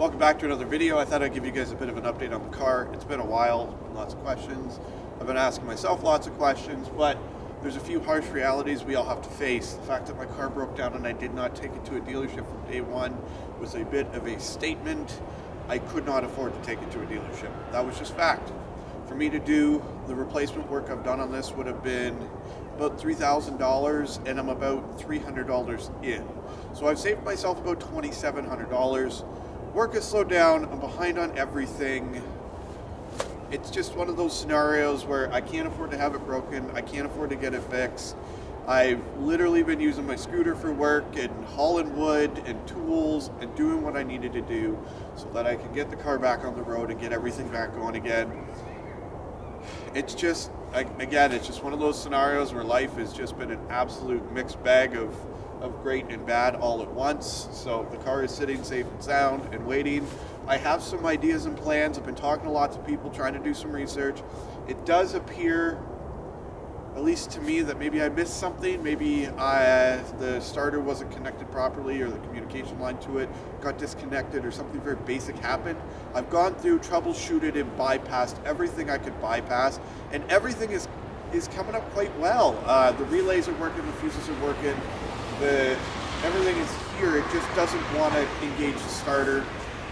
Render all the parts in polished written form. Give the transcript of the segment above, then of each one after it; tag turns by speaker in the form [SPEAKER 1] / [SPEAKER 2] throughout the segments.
[SPEAKER 1] Welcome back to another video. I thought I'd give you guys a bit of an update on the car. It's been a while, lots of questions. I've been asking myself lots of questions, but there's a few harsh realities we all have to face. The fact that my car broke down and I did not take it to a dealership from day one was a bit of a statement. I could not afford to take it to a dealership. That was just fact. For me to do the replacement work I've done on this would have been about $3,000, and I'm about $300 in. So I've saved myself about $2,700. Work has slowed down, I'm behind on everything. It's just one of those scenarios where I can't afford to have it broken, I can't afford to get it fixed. I've literally been using my scooter for work and hauling wood and tools and doing what I needed to do so that I can get the car back on the road and get everything back going again. It's just, again, it's just one of those scenarios where life has just been an absolute mixed bag of great and bad all at once. So the car is sitting safe and sound and waiting. I have some ideas and plans. I've been talking to lots of people, trying to do some research. It does appear, at least to me, that maybe I missed something. Maybe the starter wasn't connected properly, or the communication line to it got disconnected, or something very basic happened. I've gone through, troubleshooted, and bypassed everything I could bypass, and everything is coming up quite well. The relays are working, the fuses are working, everything is here. It just doesn't want to engage the starter.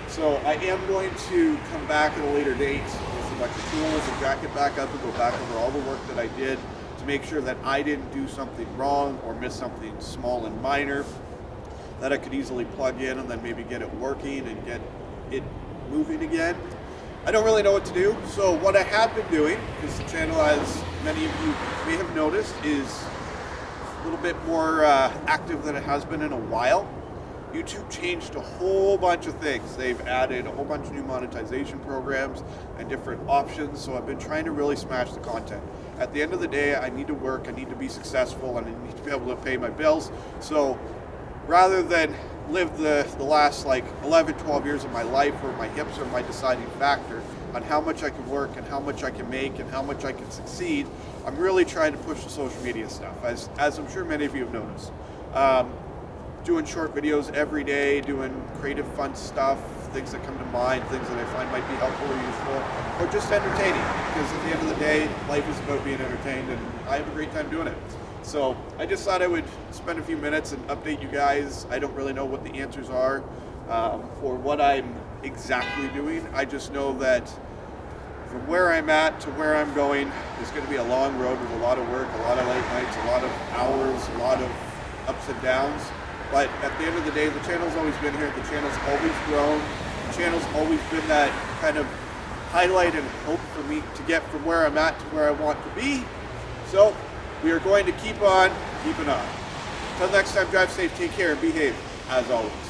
[SPEAKER 1] So I am going to come back at a later date with a bunch of tools and jack it back up and go back over all the work that I did to make sure that I didn't do something wrong or miss something small and minor that I could easily plug in and then maybe get it working and get it moving again. I don't really know what to do. So what I have been doing, because the channel, as many of you may have noticed, is a little bit more active than it has been in a while. YouTube changed a whole bunch of things. They've added a whole bunch of new monetization programs and different options, so I've been trying to really smash the content. At the end of the day, I need to work, I need to be successful, and I need to be able to pay my bills. So rather than live the last like 11, 12 years of my life where my hips are my deciding factor on how much I can work and how much I can make and how much I can succeed, I'm really trying to push the social media stuff, as I'm sure many of you have noticed. Doing short videos every day, doing creative fun stuff, things that come to mind, things that I find might be helpful or useful, or just entertaining, because at the end of the day, life is about being entertained, and I have a great time doing it. So I just thought I would spend a few minutes and update you guys. I don't really know what the answers are or what I'm exactly doing. I just know that from where I'm at to where I'm going is going to be a long road with a lot of work, a lot of late nights, a lot of hours, a lot of ups and downs. But at the end of the day, the channel's always been here. The channel's always grown. The channel's always been that kind of highlight and hope for me to get from where I'm at to where I want to be. So we are going to keep on keeping on. Until next time, drive safe, take care, and behave as always.